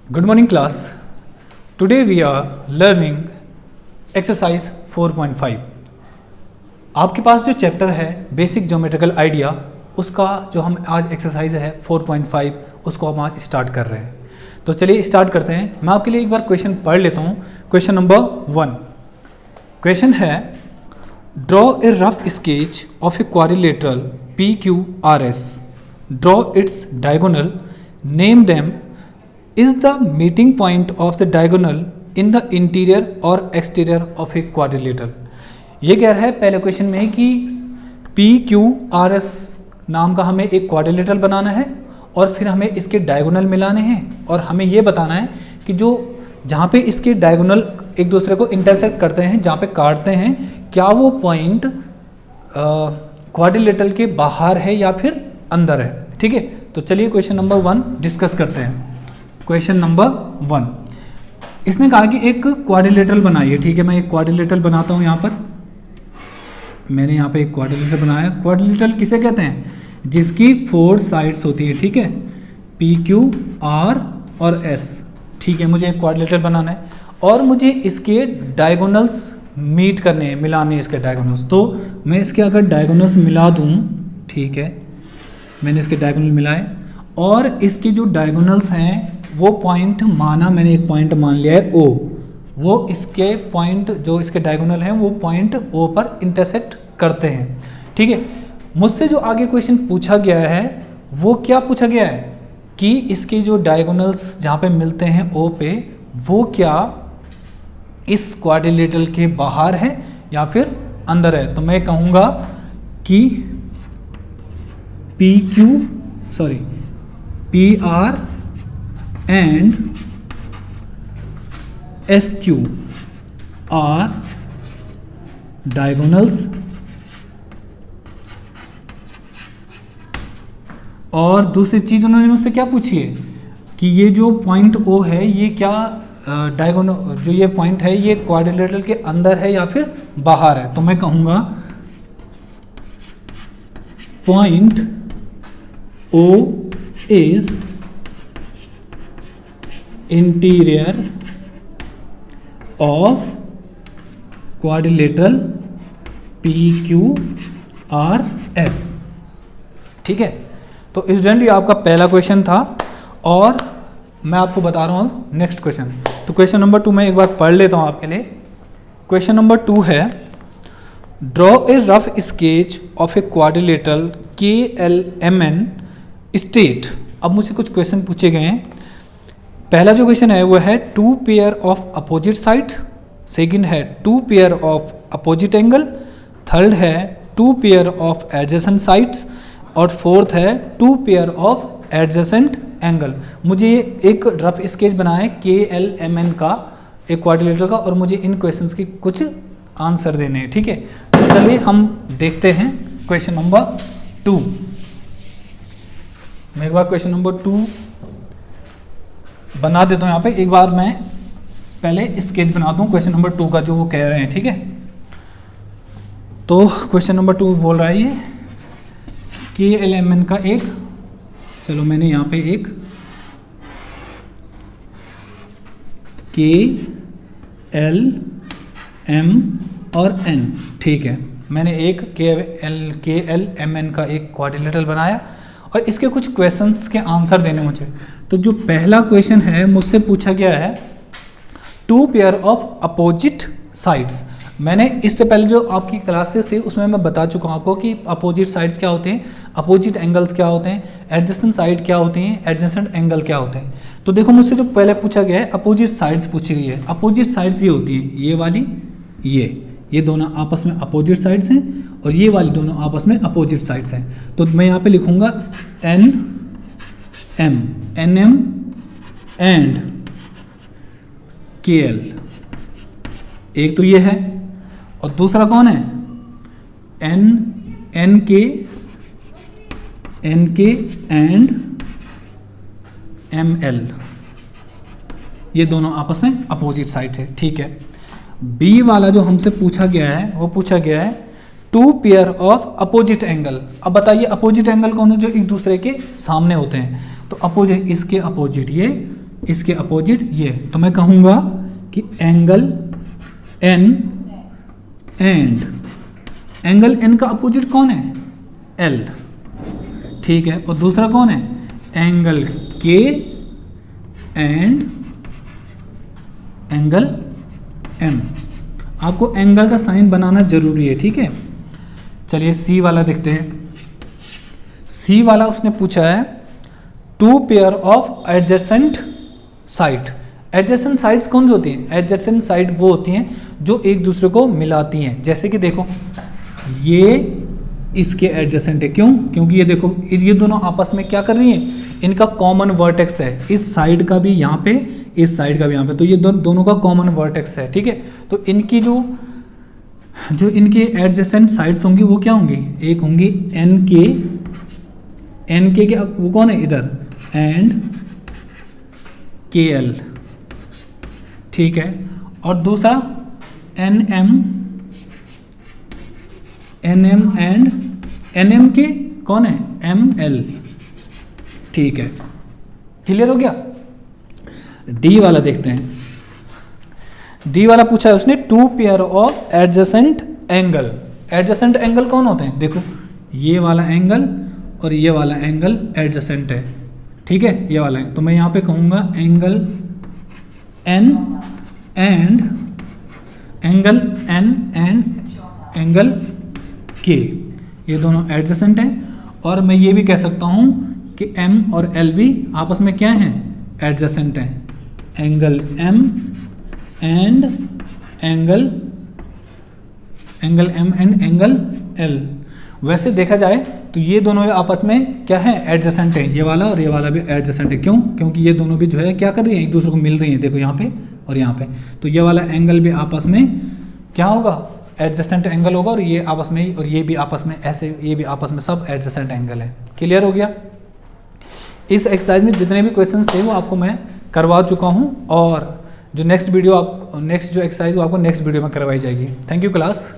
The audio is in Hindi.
Good morning class. Today we are learning exercise 4.5. आपके पास जो चैप्टर है बेसिक ज्योमेट्रिकल आइडिया, उसका जो हम आज एक्सरसाइज है 4.5 उसको हम आज स्टार्ट कर रहे हैं। तो चलिए स्टार्ट करते हैं। मैं आपके लिए एक बार क्वेश्चन पढ़ लेता हूँ। क्वेश्चन नंबर 1 क्वेश्चन है draw a rough sketch of a quadrilateral PQRS, draw its diagonal, name them, is the meeting point of the diagonal in the interior or exterior of a quadrilateral। ये कह रहा है पहले क्वेश्चन में कि PQRS नाम का हमें एक क्वाड्रिलेटरल बनाना है और फिर हमें इसके डायगोनल मिलाने हैं और हमें ये बताना है कि जो जहाँ पे इसके डायगोनल एक दूसरे को इंटरसेक्ट करते हैं, जहाँ पे काटते हैं, क्या वो पॉइंट क्वाड्रिलेटरल के बाहर है या फिर अंदर है। ठीक है, तो चलिए क्वेश्चन नंबर 1 डिस्कस करते हैं। क्वेश्चन नंबर 1, इसने कहा कि एक क्वाड्रिलेटरल बनाइए। ठीक है, मैं एक क्वाड्रिलेटरल बनाता हूँ। यहाँ पर मैंने यहाँ पे एक क्वाड्रिलेटरल बनाया। क्वाड्रिलेटरल किसे कहते हैं? जिसकी 4 साइड्स होती है। ठीक है, PQ, R और S। ठीक है, मुझे एक क्वाड्रिलेटरल बनाना है और मुझे इसके डायगोनल्स मीट करने हैं, मिलाने हैं इसके डायगोनल्स। तो मैं इसके अगर डायगोनल्स मिला दूँ, ठीक है, मैंने इसके डायगोनल मिलाए और इसके जो डायगोनल्स हैं वो पॉइंट माना, मैंने एक पॉइंट मान लिया है O, वो इसके पॉइंट जो इसके डायगोनल हैं वो पॉइंट O पर इंटरसेक्ट करते हैं। ठीक है, मुझसे जो आगे क्वेश्चन पूछा गया है वो क्या पूछा गया है कि इसके जो डायगोनल्स जहाँ पे मिलते हैं O पे, वो क्या इस क्वाड्रिलेटरल के बाहर है या फिर अंदर है। तो मैं कहूँगा कि PR and SQ are diagonals, और दूसरी चीज उन्होंने मुझसे क्या पूछी है कि ये जो पॉइंट O है ये क्या डायगोनल, जो ये पॉइंट है ये क्वाड्रिलेटरल के अंदर है या फिर बाहर है। तो मैं कहूँगा point O is interior of quadrilateral PQRS। ठीक है, तो स्टूडेंट ये आपका पहला क्वेश्चन था और मैं आपको बता रहा हूँ नेक्स्ट क्वेश्चन। तो क्वेश्चन नंबर 2 मैं एक बार पढ़ लेता हूँ आपके लिए। क्वेश्चन नंबर 2 है draw a rough sketch of a quadrilateral KLMN state. अब मुझे कुछ क्वेश्चन पूछे गए हैं। पहला जो क्वेश्चन है वो है 2 pair of opposite side, second है 2 pair of opposite angle, third है 2 पेयर ऑफ एडजेसेंट साइड्स और फोर्थ है 2 पेयर ऑफ एडजेसेंट एंगल। मुझे एक रफ स्केच बनाया है KLMN का, एक क्वाड्रिलेटरल का, और मुझे इन क्वेश्चंस के कुछ आंसर देने हैं। ठीक है, तो चलिए हम देखते हैं क्वेश्चन नंबर 2। मैं एक बार क्वेश्चन नंबर 2 बना देता हूँ। यहाँ पे एक बार मैं पहले स्केच बना दूँ क्वेश्चन नंबर 2 का जो वो कह रहे हैं। ठीक है, तो क्वेश्चन नंबर 2 बोल रहा है ये KLMN का एक, चलो मैंने यहाँ पे एक KLM और N, ठीक है, मैंने एक KLMN का एक क्वाड्रिलेटरल बनाया और इसके कुछ क्वेश्चंस के आंसर देने मुझे। तो जो पहला क्वेश्चन है मुझसे पूछा गया है 2 पेयर ऑफ अपोजिट साइड्स। मैंने इससे पहले जो आपकी क्लासेस थी उसमें मैं बता चुका हूँ आपको कि अपोजिट साइड्स क्या होते हैं, अपोजिट एंगल्स क्या होते हैं, एडजेसेंट साइड क्या होती हैं, एडजेसेंट एंगल क्या होते हैं। तो देखो मुझसे जो पहले पूछा गया है अपोजिट साइड्स पूछी गई है। अपोजिट साइड्स ये होती है, ये वाली, ये दोनों आपस में अपोजिट साइड्स हैं और ये वाली दोनों आपस में अपोजिट साइड्स हैं। तो मैं यहाँ पे लिखूँगा NM एंड KL। एक तो ये है और दूसरा कौन है NK एंड ML। ये दोनों आपस में अपोजिट साइड्स है। ठीक है, बी वाला जो हमसे पूछा गया है वो पूछा गया है 2 पेयर ऑफ अपोजिट एंगल। अब बताइए अपोजिट एंगल कौन है? जो एक दूसरे के सामने होते हैं। तो अपोजिट, इसके अपोजिट ये इसके अपोजिट ये, तो मैं कहूँगा कि angle n and angle n का अपोजिट कौन है, एल, ठीक है। और दूसरा कौन है, एंगल के एंड एंगल एम। आपको एंगल का साइन बनाना जरूरी है, ठीक है। चलिए सी वाला देखते हैं। सी वाला उसने पूछा है 2 pair of adjacent side. Adjacent sides कौन सी होती हैं, एडजेसेंट साइड वो होती हैं जो एक दूसरे को मिलाती हैं। जैसे कि देखो ये इसके एडजेसेंट है, क्यों, क्योंकि ये देखो ये दोनों आपस में क्या कर रही हैं, इनका कॉमन वर्टेक्स है, इस साइड का भी यहाँ पे, इस साइड का भी यहाँ पे, तो ये दोनों का कॉमन वर्टेक्स है, ठीक है। तो इनकी जो इनकी एडजेसेंट साइड्स होंगी वो क्या होंगी, एक होंगी एन के वो कौन है इधर, एंड के एल, ठीक है। और दूसरा n m and n m के कौन है, एम एल, ठीक है। क्लियर हो गया। डी वाला देखते हैं। डी वाला पूछा है उसने 2 pair of adjacent angle. Adjacent angle कौन होते हैं, देखो ये वाला एंगल और ये वाला एंगल एडजेसेंट है, ठीक है, ये वाला है। तो मैं यहाँ पे कहूँगा एंगल एन एंड एंगल के, ये दोनों एडजेसेंट हैं। और मैं ये भी कह सकता हूँ कि M और L भी आपस में क्या हैं, एडजेसेंट हैं। Angle M and angle M and angle L। वैसे देखा जाए तो ये दोनों आपस में क्या है, एडजेसेंट है, ये वाला और ये वाला भी एडजेसेंट है। क्यों, क्योंकि ये दोनों भी जो है क्या कर रही हैं, एक दूसरे को मिल रही हैं, देखो यहाँ पे और यहाँ पे। तो ये वाला एंगल भी आपस में क्या होगा, एडजेसेंट एंगल होगा, और ये आपस में, और ये भी आपस में ऐसे, ये भी आपस में सब एडजेसेंट एंगल है। क्लियर हो गया। इस एक्सरसाइज में जितने भी क्वेश्चंस थे वो आपको मैं करवा चुका हूँ, और जो नेक्स्ट जो एक्सरसाइज वो आपको नेक्स्ट वीडियो में करवाई जाएगी। Thank you class.